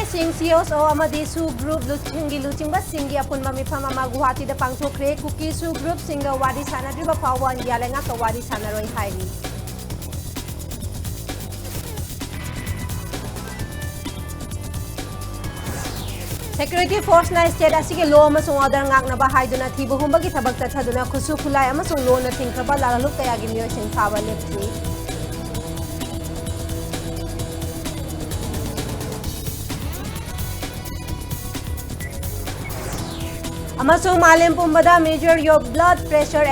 Singh CSO amadi Su Group Luchingi Luchingba Singi apun mamifam ama Guwahati da pangthokre Kuki Su Group Singa wadi sanadriba phawa yalenga ka wadi sanaroi hairi. Security Force na state asige law amasung order ngaknaba haiduna thibu humbagi thabak tathaduna khusu khulai amasung law na thingkraba lalaluk kayagi miyo sing phaba lepthi. Amasung malim pumbada measure your blood pressure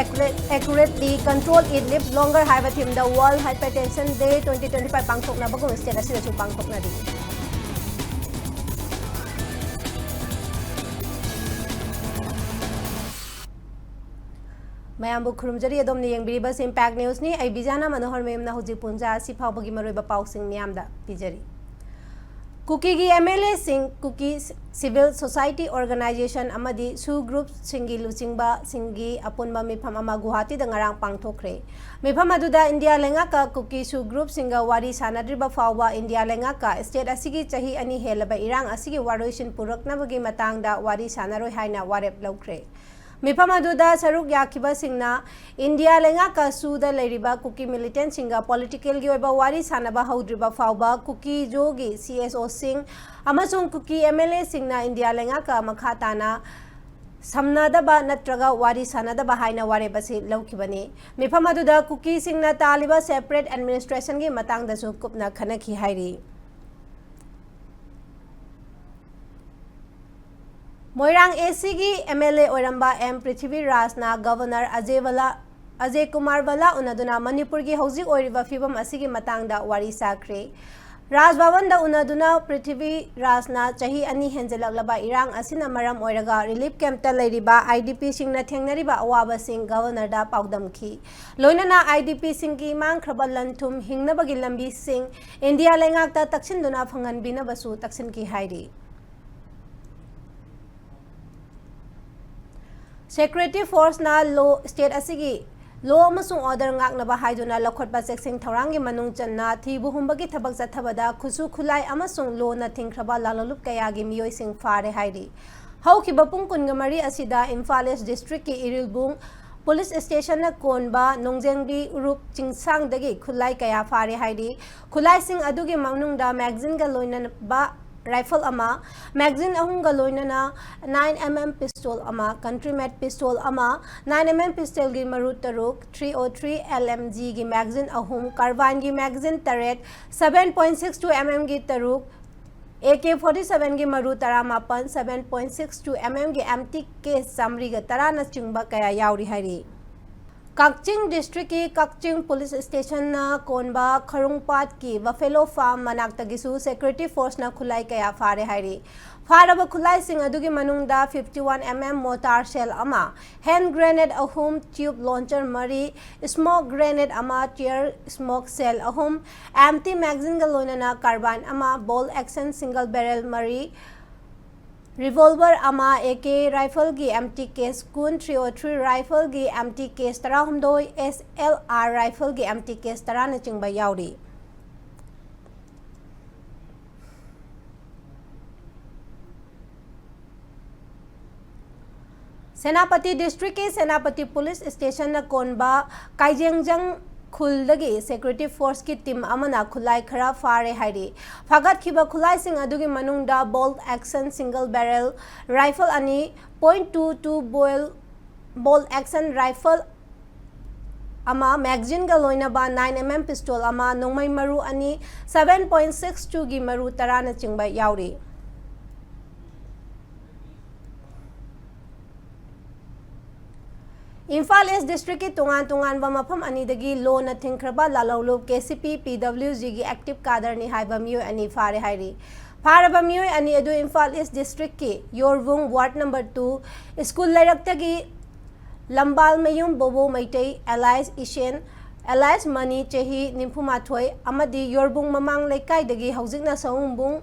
accurately, control it, live longer. Haiba theme the World Hypertension Day 2025 pangthok na bagong state asida su pangthok na di. Mayambu khurumjari adom ni yengbiriba impact news ni ai bijana manoharmayum na huji punja si phawbagi maroiba pausing miyamda pijari. Kuki gi MLA sing Kuki Civil Society Organization amadi Su Group singi luchingba singi apunba mifam ama Guwahati da ngarang pangthokre. Mifam aduda India lenga ka Kuki Su Group singa wari sanadriba phawba India lenga ka state asigi chahi ani helaba irang asigi waroisin puraknabagi matangda wari sanaroi haina warep laukre. Mifam aduda saruk yakiba singna India lenga ka suda leiriba Kuki militant singa political gi oiba wari sanaba haudriba phawba Kuki jogi CSO sing amasung Kuki MLA singna India lenga ka makhatana samnadaba natraga wari sanadaba haina warebasi laukibani. Mifam aduda Kuki singna taliba separate administration gi matangda su kupna khanaki hairi. Moirang ACG MLA Oiramba M Prithvi Rasna Governor Ajay Kumar Vala unaduna Manipur gi hauzik oiriba fibam asigi matangda wari sakre. Raj Bhavan da unaduna Prithvi Rasna chahi ani henjelaglaba irang asina maram oiraga relief camp ta leiriba IDP singna thengnariba awaba sing governor da paudamki. Loinana IDP singi mang khraba lanthum hingnabagi lambi sing India lengakta taksinduna phangan binabasu taksinki hairi. Security Force na law state asigi law amasung order ngaknaba haiduna lakhotba seksing thaurangi manung channa thibu humbagi thabak chathabada khusu khulai amasung law na thingkraba lalalup kayagi miyoi sing fare hairi. Haukiba pung kungamari asida Imphal East District ki Irilbung Police Station na konba nongjengbi urup chingsang dagi khulai kaya fare hairi. Khulai sing adugi manungda magazine ga loina ba rifle ama magazine ahung galoina 9mm pistol ama country made pistol ama 9mm pistol gi maru taruk 303 LMG gi magazine ahum carbine gi magazine taret 7.62 mm gi taruk AK47 gi maru taramapan 7.62 mm gi empty case samri ga tarana chingba kaya yauri hari. Kakching District ki Kakching Police Station na konba Kharungpat ki Buffalo Farm manaktagisu Security Force na khulai kaya fare hairi. Faraba khulai sing adugi manungda 51mm mortar shell ama, hand grenade ahum, tube launcher mari, smoke grenade ama, tear smoke cell ahum, empty magazine galoina na carbine ama, bolt action single barrel mari, revolver ama AK rifle gi empty case kun 303 rifle gi empty case tara humdoi SLR rifle gi empty case tara na chingba yauri. Senapati District ke Senapati Police Station na konba Kaijengjang खुलदगी Security Force की team अमना खुलाई खरा फारे हाइरी फागत खिबा खुलाई सिंग अदुगी मनुंगदा bolt action single barrel rifle ani .22 bolt action rifle ama magazine ga loina ba 9mm pistol ama nongmai maru ani 7.62 gi maru tarana chingba yauri. Imphal East District ki tungan ba mafam anidagi law na thingkraba lalawlub KCP PWG gi active cadre ni haiba miyoi ani fare hairi. Faraba miyoi ani adu Imphal East District ki Yorvung Ward number 2 school lairakta gi Lambal Mayum Bobo Maitai Allies Ishen Allies Mani Chehi Nimpumathoi amadi Yorbung Mamang Laikai dagi haujikna Saungbung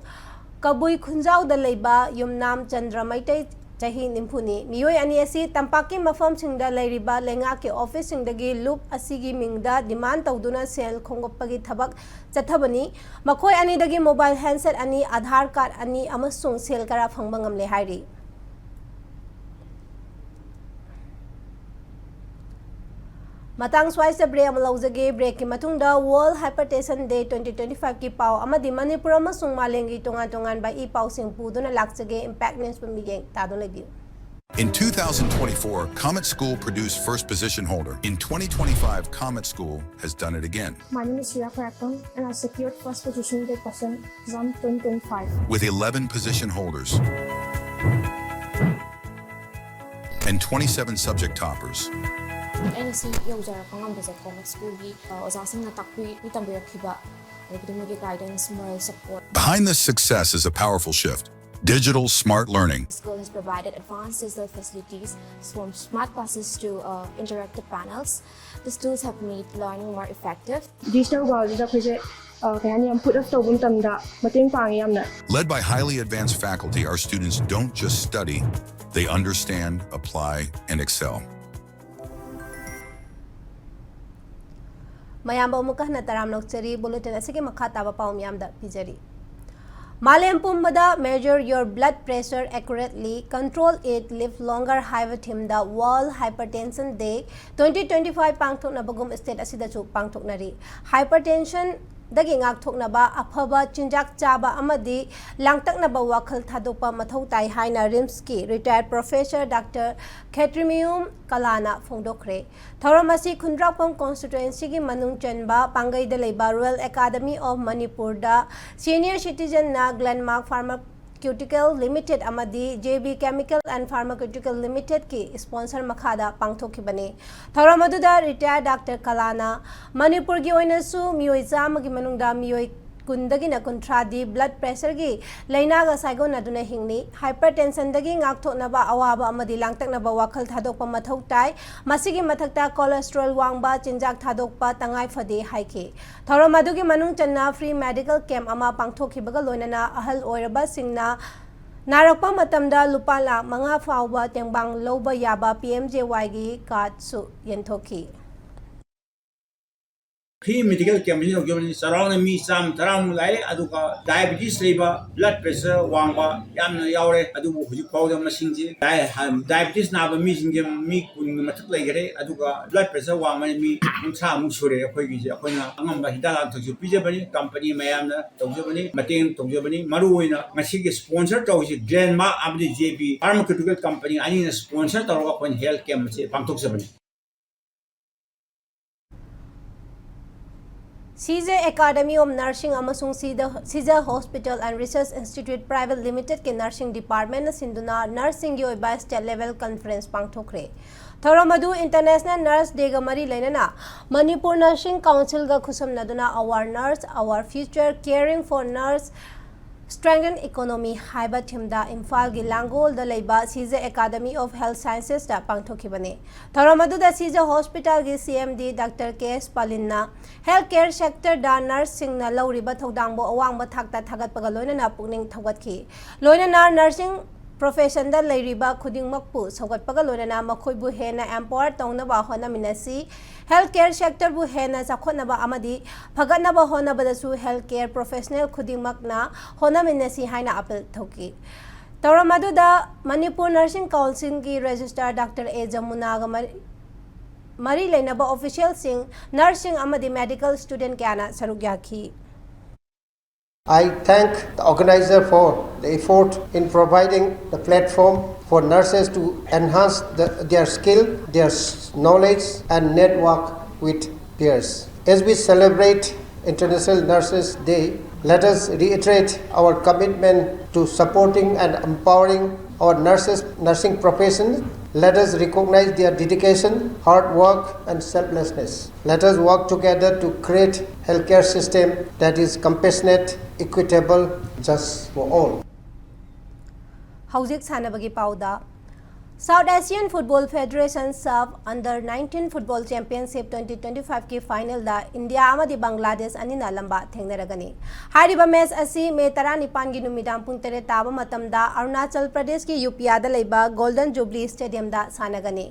Kabui Khunjau da leiba Yumnam Chandra Maitai chahi nimpuni miyoi ani asi tampaki mafam singda lairiba lenga ke office singdagi loop asigi mingda demand tawduna sel khongoppagi thabak chathabani makhoi ani dagi mobile handset ani Aadhaar card ani amasung sel kara phangba ngamle hairi Matang Swaisa Break Amalauge Break Matunda World Hypertension Day 2025 ki pau amadi Manipur amasung malengi tongan by e pau sing puduna laksage impact news pamigeng tadon lebi In 2024, Comet School produced first position holder. In 2025, Comet School has done it again. My name is Shira Karakam and I secured first position in the exam 2025. With 11 position holders and 27 subject toppers. NC yaujarapang ambase Comet School gi ozasing na takwi itambirakiba like guidance, moral support. Behind this success is a powerful shift. Digital smart learning. The school has provided advanced digital facilities from smart classes to interactive panels. These tools have made learning more effective. Digital world is put of Led by highly advanced faculty, our students don't just study, they understand, apply, and excel. Mayamba umukah na taram nokchari bulletin asige makha taba paum yamda pijari Malem pumbada measure your blood pressure accurately, control it, live longer haiva thimda World Hypertension Day 2025 pangthok na bagum state asida chu pangthok nari hypertension dagi ngak thok na ba aphaba chinjak chaba amadi langtak na ba wakhal thadopa mathau tai haina RIMS ki retired professor Dr. Manipuri Kalana phongdokre thoramasi khundrapam constituency gi manung chanba pangai da leiba Royal Academy of Manipur da senior citizen na Glenmark Pharmaceutical Limited amadi JB Chemical and Pharmaceutical Limited ki sponsor makhada pangthokibane thoramadu retired Dr. Kalana Manipur gi oinasu miyoi chamagi manungda miyoi kundagi na kuntradi blood pressure gi laina ga saigo na duna hingni hypertension dagi ngak thokna ba awaba amadi langtak na ba wakhal thadokpa mathau tai masigi mathakta cholesterol wangba chinjak thadokpa tangai phade haike thoramadu gi manung channa free medical camp ama pangthokhibaga loinana ahal oiraba singna narakpa matamda lupa lakh manga fawba tengbang loba yaba PMJY gi card su yenthoki Free medical camp surround me some taram lai aduka diabetes leba blood pressure wangba yamna yaure adu huji powder machine ji diabetes na ba mi jinge mi kun mathak lai gare aduka blood pressure wangma mi unsa mu sure khoi gi akoina angamba hidala thoju pije bani company mayam na thoju bani mateng thoju bani maru oina ngasi gi sponsor thoji Glenmark abdi JB pharmaceutical company ani sponsor tawga kon health camp che pangthok sabani CJ Academy of Nursing amasung Caesar Hospital and Research Institute Private Limited ke nursing department na sinduna nursing gi oiba state level conference pangthokre thoramadu international nurse day ga mari lainana Manipur Nursing Council ga khusam naduna our nurse our future caring for nurse strengthen economy haiba thimda Imphal gi Langol da leiba CJ Academy of Health Sciences da pangthokibane thoramadu da CJ Hospital gi CMD Dr. KS Palinna healthcare sector da nursing na lauriba thodangbo awangba thakta thagatpaga loinana pukning thogatki loinana nursing profession da leiriba khudingmakpu sogatpaga loinana makhoibu hena empower tongnaba honaminasi healthcare sector bu hena chakhotnaba amadi phagatnaba honabadasu healthcare professional khudingmakna honaminasi haina apel thoki tawramadu da Manipur Nursing Council ki registrar Dr. A Jamuna ga mari lainaba official sing nursing amadi medical student kyana sarugyaki I thank the organizer for the effort in providing the platform for nurses to enhance their skill, their knowledge and network with peers. As we celebrate International Nurses Day, let us reiterate our commitment to supporting and empowering our nursing profession. Let us recognize their dedication, hard work and selflessness. Let us work together to create a healthcare system that is compassionate, equitable, just for all. Hauzik sanabagi pauda South Asian Football Federation SAF Under 19 Football Championship 2025 की final दा India अमदी Bangladesh अनिना लंबा थेंगनरगनी हारिबा match असी मे 19 गी नुमिदाम पुंग 3 ताबा मतमदा अरुणाचल प्रदेश की यूपियादा लेबा golden jubilee stadium दा सानगनी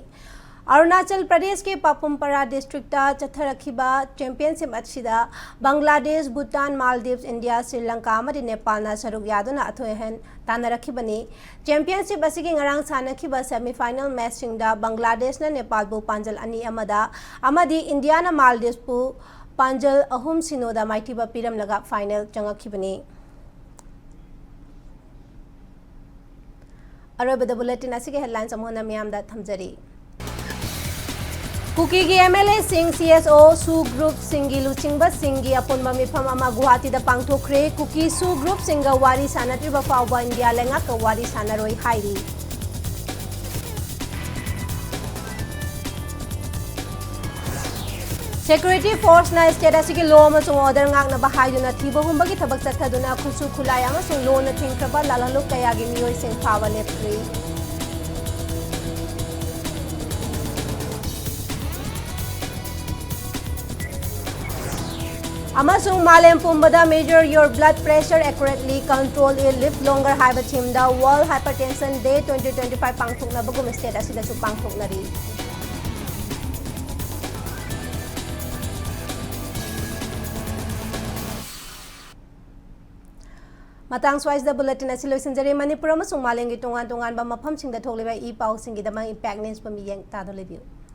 अरुणाचल प्रदेश के पापुमपरा district चथरखिबा championship अछिदा Bangladesh Bhutan Maldives India Sri Lanka अमदी Nepal ना सरुक यादुना अथोयहन तानरखिबनी championship असिगी ngarang सानखिबा semifinal match सिंगदा Bangladesh ना नेपाल बु पांजल अनि अमदा अमदी इंडिया ना मालदीव्स बु पांजल अहुम सिनोदा माइटिबा पिरम लगा फाइनल चंगखिबनी अरोबदा बुलेटिन असिगे हेडलाइंस अमोना मियामदा थमजरी कुकी की एमएलए सिंह सीएसओ सु ग्रुप सिंगी लुचिंगबा सिंगी अपुनबा मिफम अमा गुवाहाटी दा पांगथोखरे कुकी सु ग्रुप सिंगा वारी सानत्रिबा फावबा इंडिया लेंगा का वारी सानरोई हाइरी Security force na state asigi law amasung order ngakna bahayuna thiba humbagi thabak chathaduna khusu khulai amasung law na thingkraba lalaluk kayagi miyoi sing phawa lepri Amasung Malem Pumbada measure your blood pressure accurately, control it, live longer, have a team. The World Hypertension Day 2025 Pangthuk na bagum state asida su pangthuk na ri. Matang swais the bulletin asilo sinjari Manipur amasung Malengi tungan ba mafam singda thokliba I pau singida mang impact news pamiyang tado review.